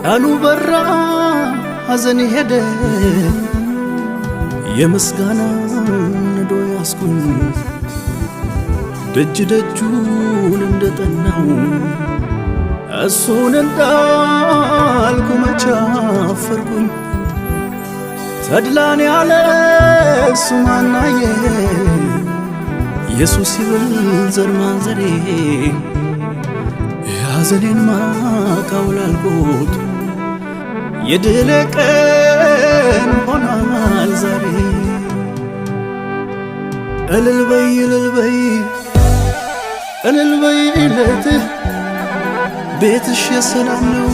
ቀኑ በራ ሐዘን ሄደ የምስጋና ነዶ ያስኩኝ ደጅ ደጁን እንደጠናው እሱን እንዳልኩ መቻፈርኩኝ ተድላን ያለ እሱ ማናየ ኢየሱስ ይብል ዘር ማንዘሬ ያዘኔን ማቃውላልኩት የድል ቀን ሆኗል ዛሬ እልል በይ እልል በይ እልል በይለት ቤትሽ የሰላም ነው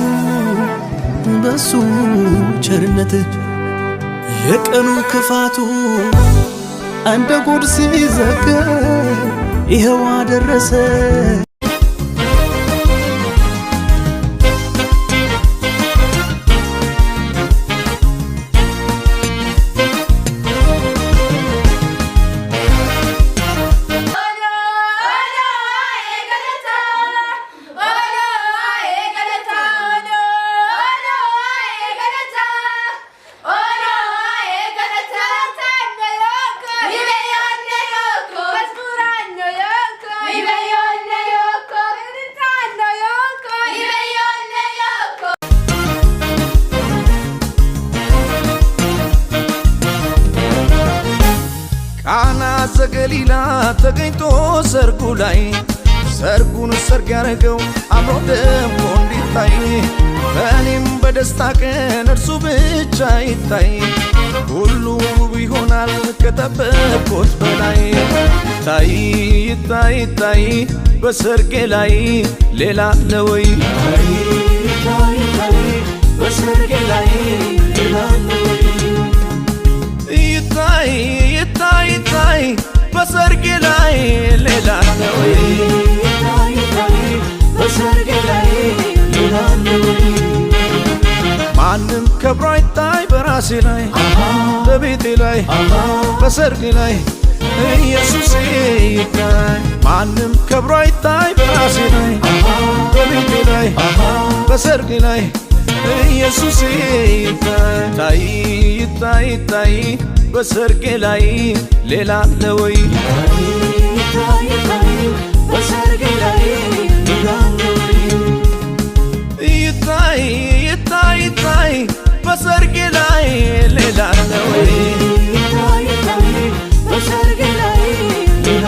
በሱ ቸርነት የቀኑ ክፋቱ እንደ ጉድ ሲዘጋ ይኸው አደረሰ ቃና ዘገሊላ ተገኝቶ ሰርጉ ላይ ሰርጉን ሰርግ ያረገው አምሮ ደምቆ እንዲታይ በእኔም በደስታ ቀን እርሱ ብቻ ይታይ ሁሉ ውብ ይሆናል ከጠበቅኩት በላይ ታይ ታይ ታይ በሰርጌ ላይ ሌላ ለወይ ታይ ታይ በሰርጌ ላይ ሌላ ለወይ ይታይ ይታይ ታይ በሰርጌ ላይ ሌላ ነው ይታይ ታይ በሰርጌ ላይ ሌላ ነው ማንም ከብሮ ይታይ በራሴ ላይ በቤቴ ላይ በሰርጌ ላይ ኢየሱስ ይታይ ማንም ከብሮ ይታይ በራሴ ላይ በቤቴ ላይ በሰርጌ ላይ ኢየሱስ ይታይ ይታይ ታይ በሰርጌ ላይ ሌላ ለወይ ይታይ ታይ በሰርጌ ላይ ሌላ ለወይ ይታይ ይታይ ታይ በሰርጌ ላይ ሌላ ለወይ ይታይ ታይ በሰርጌ ላይ ሌላ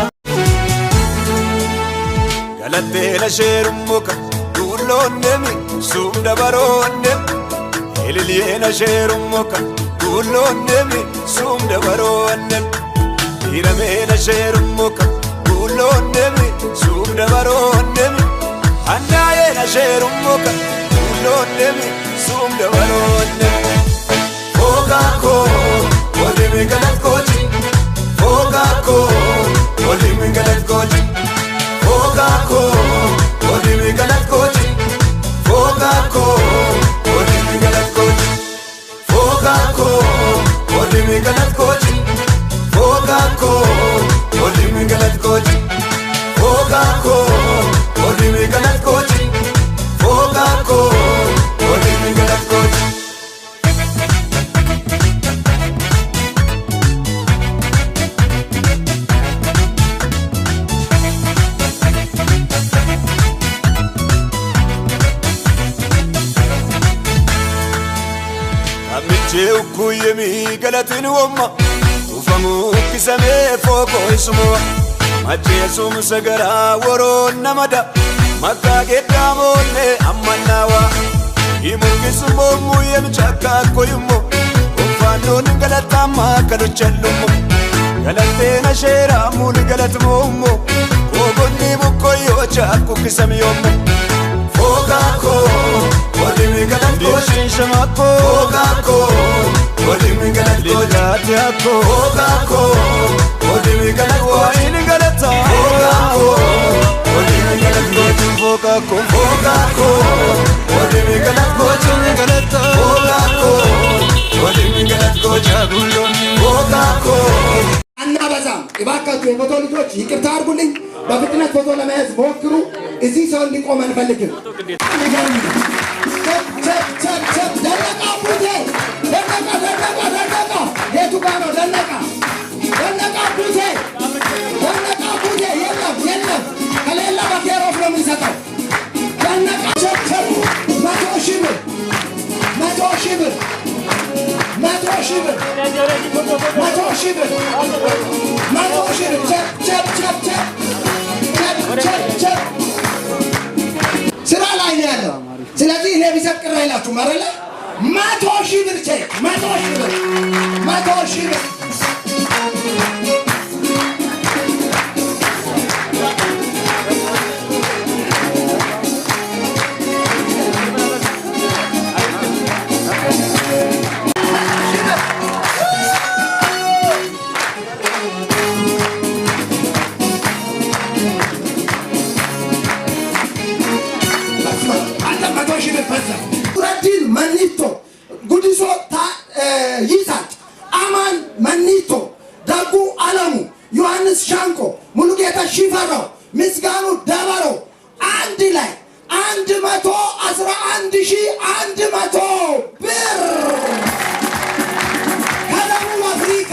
ገለቴ ለሸርሙከ ዱሎነሚ ሱም ደበሮነ ኤልልዬ ለሸርሙከ ዱሎነሚ ሱም ደበሮነ ኢረሜ ለሸርሙከ ዱሎነሚ ሱም ደበሮነ አንዳዬ ለሸርሙከ ዱሎነሚ ሱም ደበሮነ ፎጋኮ ወዲሚ ገለትኮቺ ፎጋኮ ወዲሚ ገለትኮቺ ፎጋኮ ወዲሚ ገለትኮቺ ፎጋኮ ወዲሚ ገለትኮቺ ፎጋኮ ወዲሚ ገለትኮቺ ፎጋኮ ወዲሚ ገለትኮቺ ፎጋኮ ወዲሚ ገለትኮቺ ፎጋኮ ወዲሚ ገለትኮቺ Ammicheu kuyemi galatin womma ufamu kisame foko ismo Majesum sagara woro namada makageta molle amanawa Imukismo muyem chaka koyumo ufanon galatama kaluchallumo Galatena shera mun galatmo ogonni bukoyo chaku kisamiyomo Fogako Wadimi galatkochi Shamako Fogako Wadimi galatkochi Fogako Wadimi galatkochi Waini galata Fogako Wadimi galatkochi Fogako Fogako Wadimi galatkochi Galata Fogako Wadimi galatkochi Fogako አናበዛም እባካችሁ የፎቶ ልጆች ይቅርታ አድርጉልኝ በፍጥነት ፎቶ ለመያዝ ሞክሩ እዚህ ሰው እንዲቆም አንፈልግም ደነቃ ቡቴ ደነቃ የቱ ጋር ነው ደነቃ ቡቴ የለም ከሌላ በኬሮፍ ነው የሚሰጠው ደነቃ መቶ ሺህ ብር ስራ ላይ ነው ያለው። ስለዚህ እኔ ቢሰጥ ቅር አይላችሁም አይደለ? 100,000 ብር ቼክ 100,000 ብር መኒቶ ጉዲሶ ይሳቅ አማን መኒቶ ደጉ አለሙ ዮሐንስ ሻንቆ ሙሉጌታ ሽፈራው ምስጋኑ ደበሮ አንድ ላይ 111,100 ብር ከደቡብ አፍሪካ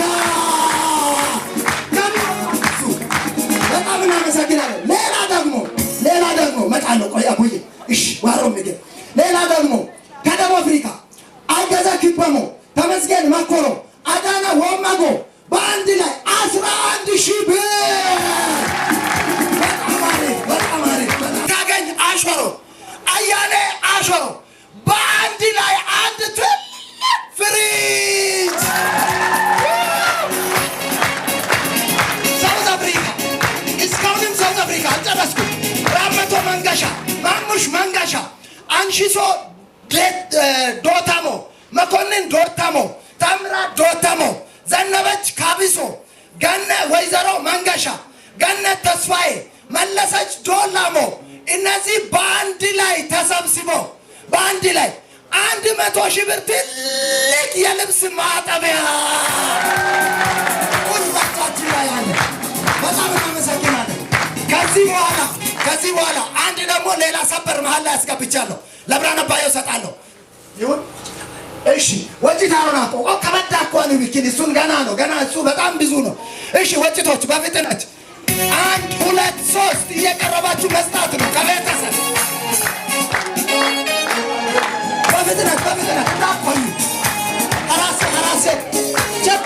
በጣም እናመሰግናለን። ሌላ ደግሞ መጣለሁ። ቆይ አቡዬ እሺ ዋሮ ምግብ ሌላ ደግሞ ከደቡብ አፍሪካ አገዛ ኪበሞ ተመስገን መኮሮ አዳና ወማጎ በአንድ ላይ 11,000 ብር በጣም አሪፍ ታገኝ አሾሮ አያሌ አሾሮ በአንድ ላይ አንድ ትልቅ ፍሪጅ ሳውዝ አፍሪካ እስካሁንም ሳውዝ አፍሪካ አልጨረስኩም። ራመቶ መንገሻ ማሙሽ መንገሻ አንሺሶ ዶታሞ መኮንን ዶታሞ ታምራ ዶታሞ ዘነበች ካቢሶ ገነ ወይዘሮ መንገሻ ገነት ተስፋዬ መለሰች ዶላሞ እነዚህ በአንድ ላይ ተሰብስበው በአንድ ላይ 100,000 ብር ትልቅ የልብስ ማጠቢያ ቁጥራችን ላይ አለ። በጣም እናመሰግናለን። ከዚህ በኋላ አንድ ደግሞ ሌላ ሰበር መሀል ላይ አስገብቻለሁ። ለብርሃነ ባዮ ሰጣለሁ። ይሁን እሺ። ወጭት አሮናቆ ከበዳ እኮ ነው የሚኪን እሱን ገና እሱ በጣም ብዙ ነው። እሺ ወጭቶች በፍጥነት 1 2 3 እየቀረባችሁ መስጣት ነው። ከቤተሰብ በፍጥነት እንዳቆዩ አራሴ ቸፕ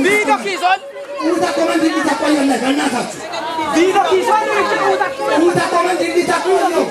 Video kison. Uta komandi ditakoyo na ganna. Video kison. Uta komandi ditakoyo.